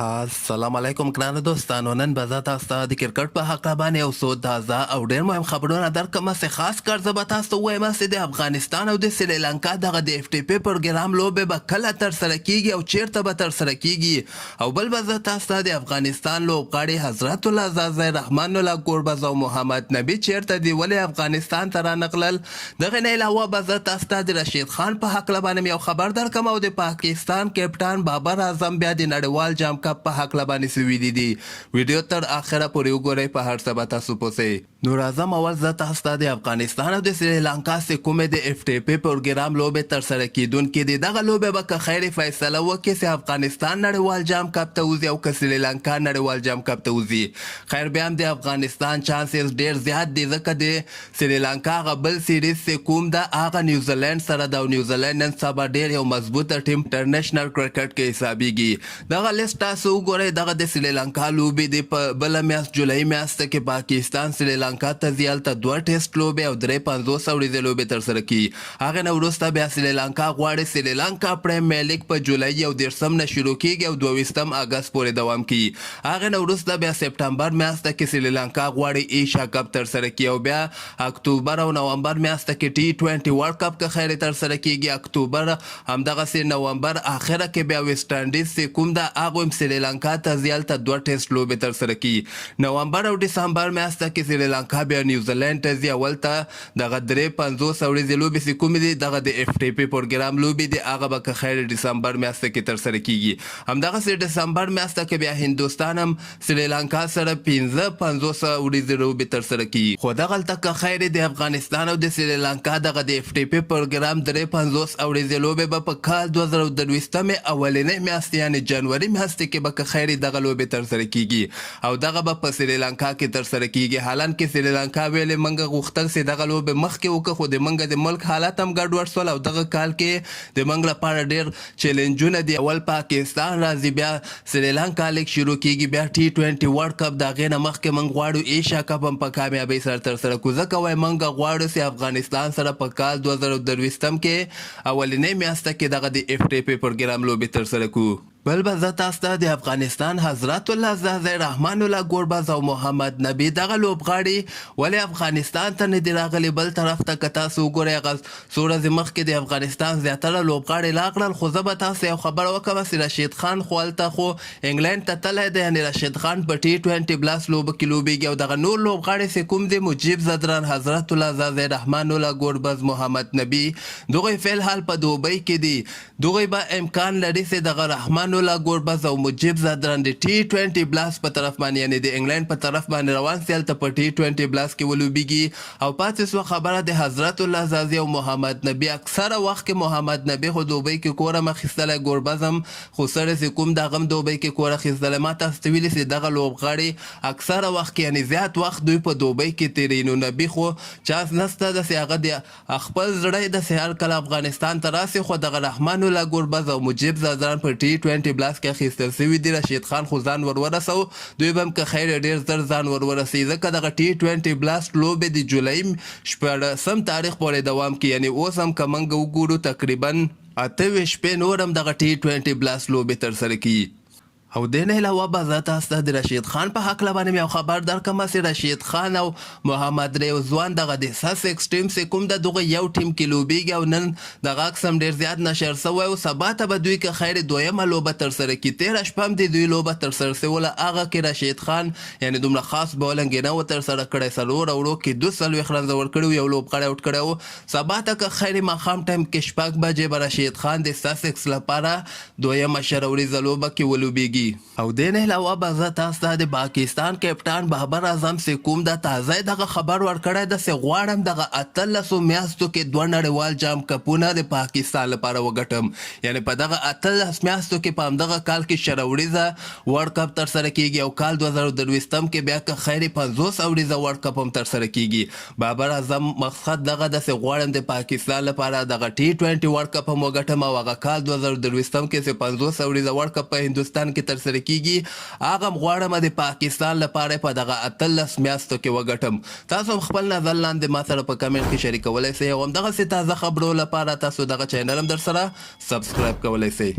السلام علیکم ګرانو دوستانو. نن به زه تاسو ته د کرکټ په حق باندې یو څو تازه او ډېر مهم خبرونه درکړم. چې خاص کر زه به تاسو ته ووایم چې د افغانستان او د سریلانکا دغه د اف ټي پي پروګرام لوبې به کله ترسره کیږي او چیرته به ترسره کیږي. او بل به زه تاسو ته د افغانستان لوبغاړي حضرت الله زازی رحمان الله ګوربز او محمد نبي چیرته دی ولې افغانستان ته رانقلل. دغه نه علاوه به زه تاسو ته د رشید خان په حق باندې یو خبر درکړم او د پاکستان کپټان بابر اعظم بیا د نړیوال جام کپ په حق باندې سوي دي. ویډیو تر اخره پورې وګورئ، په هر څه به تاسو پوهیږئ. نو راځم اول زه تاسو ته د افغانستان او د سریلانکا چې کومې د اف ټي پي پروګرام لوبې ترسره کیدونکې دي دغه لوبې به که خیر فیصله وکړي چې افغانستان نړیوال جام کپ ته وځي او که سریلانکا نړیوال جام کپ ته وځي. خیر بیا هم د افغانستان چانسز ډېر زیات دي ځکه د سریلانکا هغه بل سیریز چې کوم ده هغه نیوزیلینډ سره ده او نیوزیلینډ نن سبا ډېر یو مضبوطه ټیم انټرنیشنل کرکټ کې حسابیږي. دغه لیست تاسو وګورئ. دغه د سریلانکا لوبې د په بله میاشت جولای میاشت کې پاکستان سریلانکا ته ځي، هلته 2 ټیسټ لوبې او 3 50 اوریزې لوبې ترسره کیږي. هغې نه وروسته بیا سریلانکا غواړي سریلانکا پریمیر لیګ په جولای 1 نه شروع کیږي او 22 اګست پورې دوام کوي. هغې نه وروسته بیا سپټمبر میاشت کې سریلانکا غواړي ایشیا کپ ترسره کیږي او بیا اکتوبر او نومبر میاشت کې T20 ورلد کپ که خیر ترسره کیږي. اکتوبر همدغسې نومبر اخره کې بیا ویسټ انډیز چې کوم ده هغه هم سریلانکا ته ځي، هلته 2 ټیسټ لوبې ترسره کیږي. نومبر او ډسمبر میاشت کې سریلانکا بیا نیوزیلینډ ته ځي او هلته دغه 3 50 اوریزې لوبې چې کومې دي دغه د اف ټي پي پروګرام لوبې دي هغه به که خیر ډسمبر میاشت کې ترسره کیږي. همدغسې ډسمبر میاشت کې بیا هندوستان هم سریلانکا سره 15 50 اوریزې لوبې ترسره کیږي. خو دغلته که خیر د افغانستان او د سریلانکا دغه د اف ټي پي پروګرام 3 50 اوریزې لوبې به په کال 2023 اولنۍ میاشت یعنې جنوري میاشت کې به که خیر دغه لوبې ترسره کیږي او دغه به په سریلانکا کې ترسره کیږي. حالان کې سریلانکا ویلې موږ غوښتل چې دغه لوبې مخکې وکړو خو د موږ د ملک حالات هم ګډوډ شول او دغه کال کې د موږ لپاره ډېر چیلنجونه دي. اول پاکستان راځي، بیا سریلانکا لیګ شروع کیږي، بیا T20 ورلد کپ، د هغې نه مخکې موږ غواړو ایشیا کپ هم په کامیابۍ سره ترسره کړو. ځکه وایي موږ غواړو چې افغانستان سره په کال 2023 کې اولنۍ میاشت کې دغه د اف ټي پي پروګرام لوبې ترسره کړو. بل به زه تاسو ته د افغانستان حضرت الله زازی رحمان الله ګوربز او محمد نبي دغه لوبغاړي ولې افغانستان ته نه دي راغلي. بل طرف ته که تاسو وګورئ هغه څو ورځې مخکې د افغانستان زیاتره لوبغاړي لاغړل. خو زه به تاسو یو خبره وکړم چې رشید خان خو هلته خو انګلینډ ته تللی دی، یعنې رشید خان په T20 بلاس لوبه کې لوبېږي او دغه نور لوبغاړي چې کوم دي مجیب زدران، حضرت الله زازی رحمان الله ګوربز، محمد نبي دغوی فی الحال په دوبۍ کې دي. دغوی به امکان لري چې دغه رحمان الله ګوربز او مجیب زدران د T20 بلاس په طرف باندې یعنې د انګلینډ په طرف باندې روان سي، هلته په T20 بلاس کې ولوبېږي. او پاتې سوه خبره د حضرت الله زازی او محمد نبي. اکثره وخت کې محمد نبي خو دوبۍ کې کور هم اخیستلی، ګوربز هم خو سره چې کوم د هغه هم دوبۍ کې کور اخیستلی. ما تاسو ته ویلي چې دغه لوبغاړي اکثره وخت کې یعنې زیات وخت دوی په دوبۍ کې تېروي. نو نبي خو چانس نشته ده چې هغه د خپل زړه یې داسې هر کله افغانستان ته راسي. خو دغه رحمان الله ګوربز او مجیب زدران په T20 بلاس کې اخیستل سوي دي. رشید خان خو ځان ورسو، دوی به هم که خیر ډېر زر ځان ورسوي ځکه دغه T20 بلاس لوبې د جولای 14 تاریخ پورې دوام کوي. یعنې اوس هم که موږ وګورو تقریبا 28 شپې نور هم دغه T20 بلاس لوبې ترسره کوي. او دې نه علاوه به زه تاسو ته د رشید خان په هکله باندې یو خبر درکړم چې رشید خان او محمد ریوزوان دغه د ساسکس ټیم چې کوم د دغه یو ټیم کې لوبېږي او نن دغه عکس هم ډېر زیات نشر سوی او سبا ته به دوی که خیر دویمه لوبه ترسره کړي. تېره شپه هم د دوی لوبه ترسره سوله، هغه کې رشید خان یعنې دومره خاص بولنګ نه و ترسره کړی، 4 اوړو کې 42 رنزه ورکړي و، یو لوبغاړی آوټ کړی و. سبا ته که خیر ماښام ټایم کې 6 بجې به رشید خان د ساسکس لپاره دویمه شروریزه لوبه کې ولوبېږي. او دې نه علاوه به زه تاسو ته د پاکستان کپټان بابر اعظم چې کوم د تازه دغه خبر ورکړی ده چې غواړم دغه 18 میاشتو کې 2 نړیوال جام کپونه د پاکستان لپاره وګټم. یعنې په دغه 18 میاشتو کې په همدغه کال کې شروریزه ورلد کپ ترسره کیږي او کال 2023 کې بیا که خیر 50 اوریزه ورلد کپ هم ترسره کیږي. بابر اعظم مقصد دغه ده چې غواړم د پاکستان لپاره دغه T20 ورلد کپ هم وګټم او هغه کال 2023 کې چې 50 اوریزه ورلد کپ په هندوستان کې ترسره کیږي هغه هم غواړم د پاکستان لپاره په دغه 18 میاشتو کې وګټم. تاسو هم خپل نظر لاندې ما سره په کمنټ کې شریکولی سئ او همدغسې تازه خبرو لپاره تاسو دغه چینل هم در سره سبسکرایب کولی سئ.